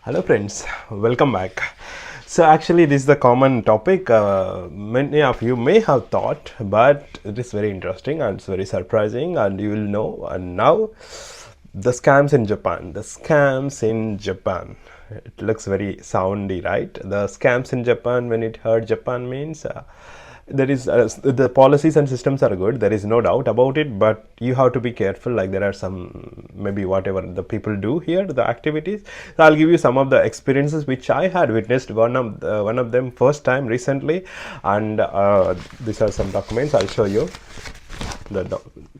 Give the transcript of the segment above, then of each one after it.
Hello friends, welcome back. So actually this is the common topic many of you may have thought, but it is very interesting and it's very surprising, and you will know. And now the scams in Japan. The scams in Japan. It looks very soundy, right? The scams in Japan, when it heard Japan means there is the policies and systems are good, there is no doubt about it, but you have to be careful. Like there are some, maybe whatever the people do here, the activities. So I'll give you some of the experiences which I had witnessed. One of them first time recently, and these are some documents. I'll show you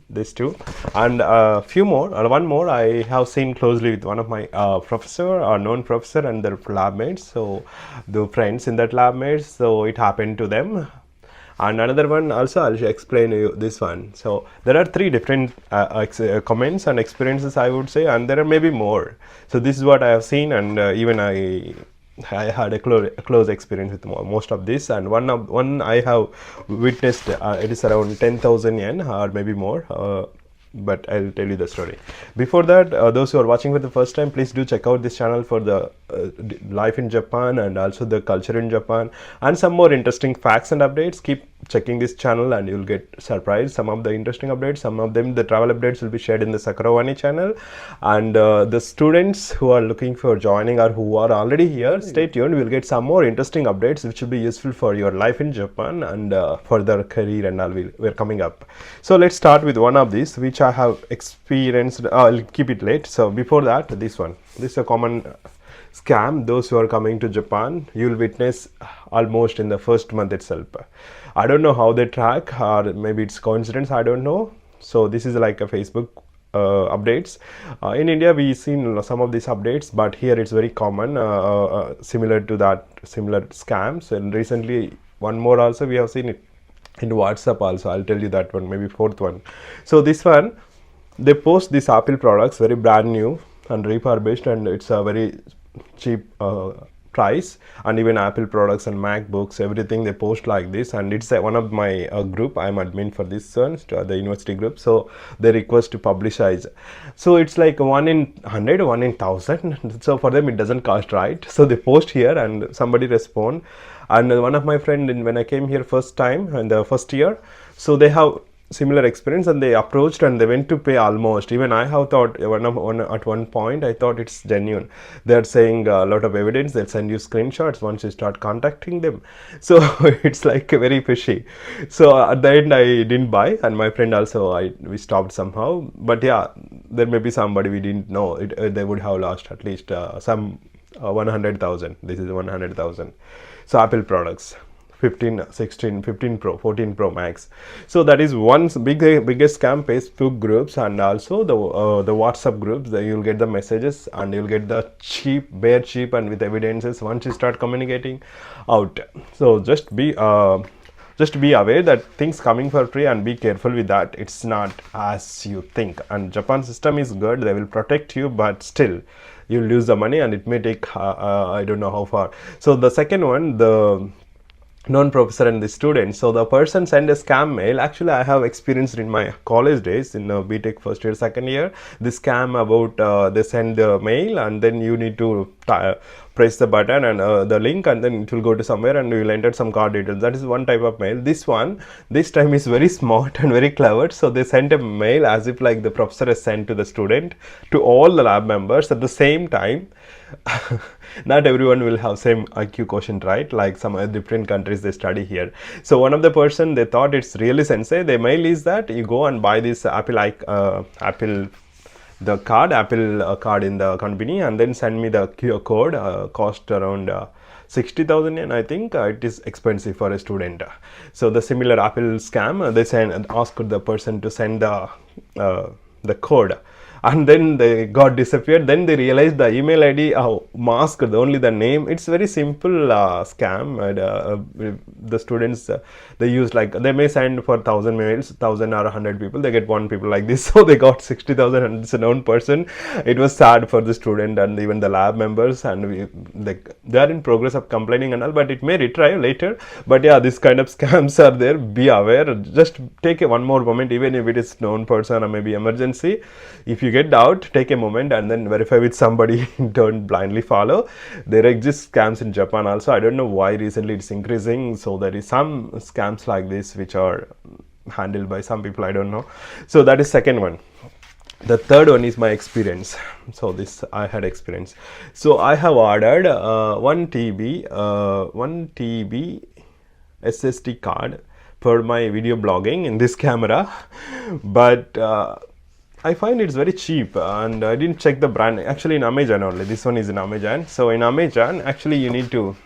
these two, and few more, or one more I have seen closely with one of my professor or known professor and their lab mates. So the friends in that lab mates, so it happened to them. And another one also, I'll explain you this one. So there are three different comments and experiences, I would say, and there are maybe more. So this is what I have seen, and even I had a close experience with most of this. And one I have witnessed, it is around 10,000 yen or maybe more. But I'll tell you the story. Before that, those who are watching for the first time, please do check out this channel for the life in Japan and also the culture in Japan and some more interesting facts and updates. Keep checking this channel and you'll get surprised. Some of the interesting updates, some of them, the travel updates, will be shared in the Sakarawani channel. And the students who are looking for joining or who are already here, stay tuned. We'll get some more interesting updates which will be useful for your life in Japan and for their career and all. We're coming up. So let's start with one of these which I have experienced. I'll keep it late. So before that, this one. This is a common scam. Those who are coming to Japan, you will witness almost in the first month itself. I don't know how they track, or maybe it's coincidence, I don't know. So this is like a Facebook updates. In India we seen some of these updates, but here it's very common, similar to that, similar scams. And recently one more also we have seen it in WhatsApp also. I'll tell you that one, maybe fourth one. So this one, they post these Apple products, very brand new and refurbished, and it's a very cheap price. And even Apple products and MacBooks, everything they post like this. And it's one of my group, I'm admin for this one, the university group. So they request to publicize. So it's like 1 in 100, 1 in 1000. So for them it doesn't cost, right? So they post here and somebody respond. And one of my friend, when I came here first time in the first year, so they have similar experience and they approached and they went to pay almost. Even I have thought at one point I thought it's genuine. They're saying a lot of evidence, they'll send you screenshots once you start contacting them. So it's like very fishy. So at the end I didn't buy, and my friend also, we stopped somehow. But yeah, there may be somebody we didn't know, they would have lost at least some 100,000. This is 100,000. So Apple products, 15, 16, 15 Pro, 14 Pro Max. So that is one biggest scam. Facebook groups and also the WhatsApp groups. You'll get the messages and you'll get the bare cheap and with evidences once you start communicating out. So just be aware that things coming for free, and be careful with that. It's not as you think. And Japan system is good, they will protect you, but still you'll lose the money and it may take I don't know how far. So the second one, the known professor and the student. So the person sent a scam mail. Actually I have experienced in my college days in BTech first year, second year, this scam about they send the mail and then you need to press the button and the link, and then it will go to somewhere and you will enter some card details. That is one type of mail. This time is very smart and very clever. So they sent a mail as if like the professor has sent to the student, to all the lab members at the same time. Not everyone will have same IQ quotient, right? Like some different countries they study here. So one of the person, they thought it's really sensei. The mail is that you go and buy this Apple card in the company, and then send me the QR code, cost around 60,000 yen, I think. It is expensive for a student. So the similar Apple scam, they asked the person to send the code, and then they got disappeared. Then they realized the email ID masked only the name. It's very simple scam. And, the students they use, like they may send for 1,000 mails, 1,000 or 100 people, they get 1 people like this. So they got 60,000 and it's a known person. It was sad for the student and even the lab members, and they are in progress of complaining and all, but it may retry later. But yeah, this kind of scams are there. Be aware. Just take one more moment, even if it is known person or maybe emergency. If you get doubt, take a moment and then verify with somebody. Don't blindly follow. There exist scams in Japan also. I don't know why recently it's increasing. So there is some scams like this which are handled by some people, I don't know. So that is second one. The third one is my experience. So this I had experience. So I have ordered 1 TB SSD card for my video blogging in this camera, but I find it's very cheap, and I didn't check the brand. Actually in Amazon only, this one is in Amazon. So in Amazon actually you need to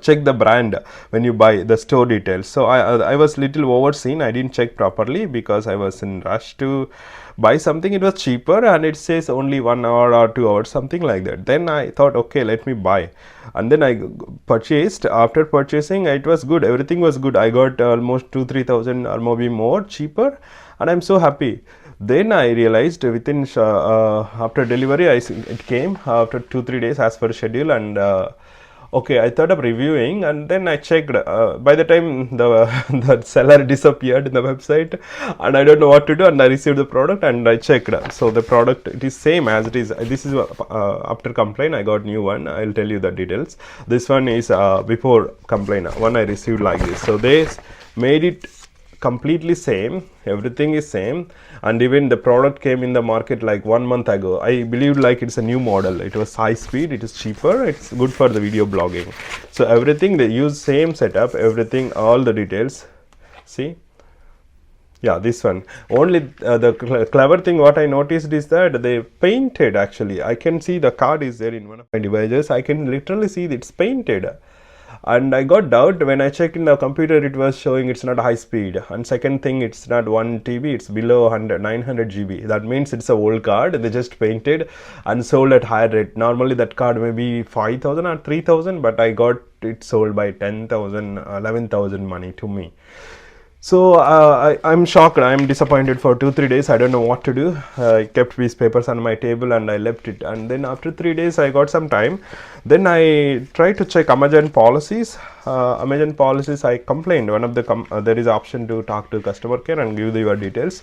check the brand when you buy the store details. So I was little overseen. I didn't check properly because I was in rush to buy something. It was cheaper and it says only 1 hour or 2 hours, something like that. Then I thought, okay, let me buy, and then I purchased. After purchasing, it was good, everything was good. I got almost 2,000-3,000 or maybe more cheaper, and I'm so happy. Then I realized within after delivery, it came after 2-3 days as per schedule, and okay, I thought of reviewing, and then I checked. By the time the seller disappeared in the website, and I don't know what to do, and I received the product and I checked. So the product, it is same as it is. This is after complaint I got new one. I'll tell you the details. This one is before complaint one I received like this. So they made it completely same, everything is same, and even the product came in the market like 1 month ago. I believed like it's a new model. It was high speed, it is cheaper, it's good for the video blogging. So everything they use same setup, everything, all the details. See, yeah, this one only. The clever thing what I noticed is that they painted. Actually I can see the card is there in one of my devices. I can literally see it's painted. And I got doubt when I checked in the computer. It was showing it's not high speed, and second thing, it's not 1 TB, it's below 900 GB. That means it's a old card. They just painted and sold at higher rate. Normally that card may be 5,000 or 3,000, but I got it sold by 10,000, 11,000 money to me. So I'm shocked. I'm disappointed for 2-3 days. I don't know what to do. I kept these papers on my table and I left it. And then after 3 days, I got some time. Then I tried to check Amazon policies. I complained. One of the there is option to talk to customer care and give your details.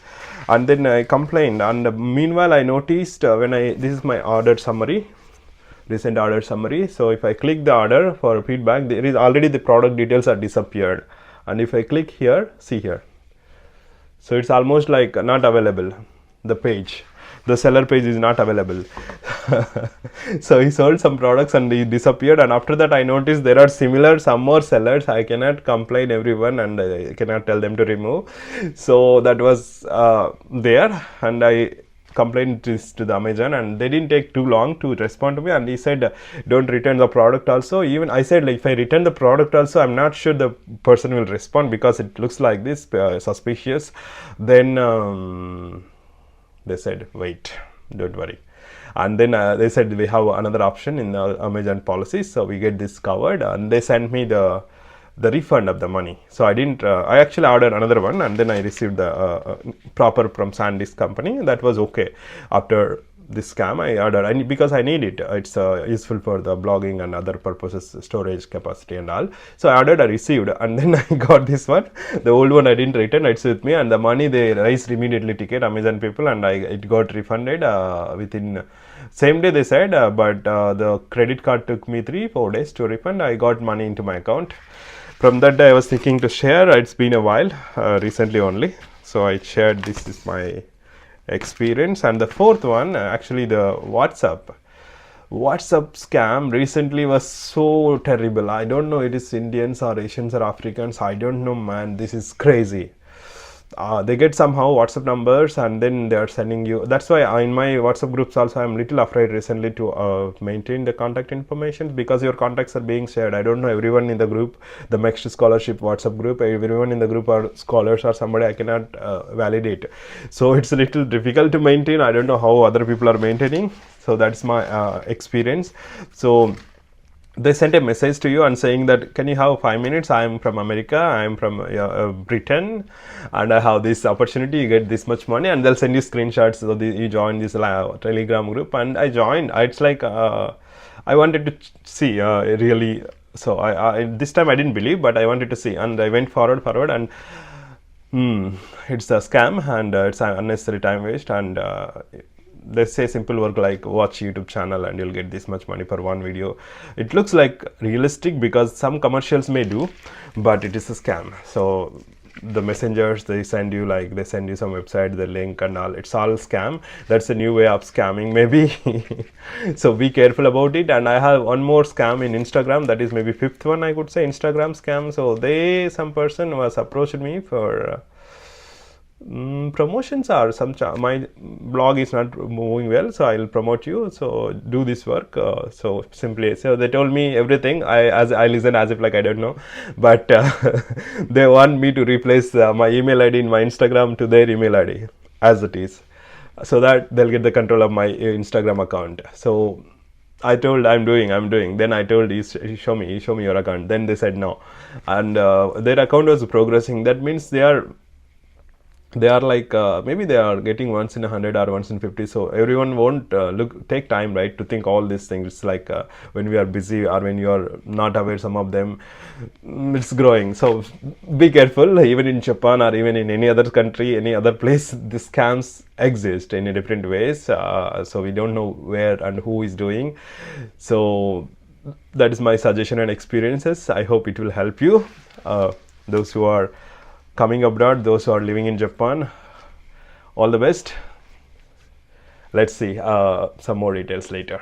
And then I complained. And meanwhile, I noticed this is my order summary. Recent order summary. So if I click the order for feedback, there is already the product details are disappeared. And if I click here, see here, so it's almost like not available. The page, the seller page is not available. So he sold some products and he disappeared, and after that I noticed there are similar some more sellers. I cannot complain everyone, and I cannot tell them to remove. So that was there, and I complained this to the Amazon, and they didn't take too long to respond to me, and he said don't return the product also. Even I said, like, if I return the product also, I'm not sure the person will respond because it looks like this suspicious. Then they said wait, don't worry. And then they said we have another option in the Amazon policies, so we get this covered, and they sent me the refund of the money. So I didn't I actually ordered another one, and then I received the proper from SanDisk company. That was okay. After this scam I ordered, because I need it. It's useful for the blogging and other purposes, storage capacity and all. So I ordered, I received, and then I got this one. The old one I didn't return, it's with me, and the money they raised immediately ticket, Amazon people, and it got refunded within same day they said, but the credit card took me 3-4 days to refund. I got money into my account. From that day I was thinking to share. It's been a while, recently only, so I shared. This is my experience. And the fourth one, actually the WhatsApp scam recently was so terrible. I don't know, it is Indians or Asians or Africans, I don't know, man. This is crazy. They get somehow WhatsApp numbers, and then they are sending you. That's why in my WhatsApp groups also I'm little afraid recently to maintain the contact information, because your contacts are being shared. I don't know everyone in the group, the Next Scholarship WhatsApp group, everyone in the group are scholars or somebody. I cannot validate, so it's a little difficult to maintain. I don't know how other people are maintaining. So that's my experience. So they sent a message to you and saying that, can you have 5 minutes? I am from America, I am from Britain, and I have this opportunity, you get this much money, and they'll send you screenshots. So you join this Telegram group, and I joined. It's like I wanted to see really. So I this time I didn't believe, but I wanted to see, and I went forward, and It's a scam, and it's an unnecessary time waste, and they say simple work like watch YouTube channel and you'll get this much money for one video. It looks like realistic because some commercials may do, but it is a scam. So the messengers they send you, like they send you some website, the link and all, it's all scam. That's a new way of scamming maybe. So be careful about it. And I have one more scam in Instagram, that is maybe fifth one I could say, Instagram scam. So some person was approached me for promotions or my blog is not moving well, so I'll promote you, so do this work. So simply, so they told me everything. I listen as if like I don't know, but they want me to replace my email ID in my Instagram to their email ID as it is, so that they'll get the control of my Instagram account. So I told I'm doing. Then I told show me your account. Then they said no, and their account was progressing. That means they are like maybe they are getting once in 100 or once in 50. So everyone won't take time, right, to think all these things. It's like when we are busy or when you are not aware, some of them it's growing. So be careful. Even in Japan or even in any other country, any other place, these scams exist in different ways. So we don't know where and who is doing. So that is my suggestion and experiences. I hope it will help you, those who are coming abroad, those who are living in Japan. All the best. Let's see some more details later.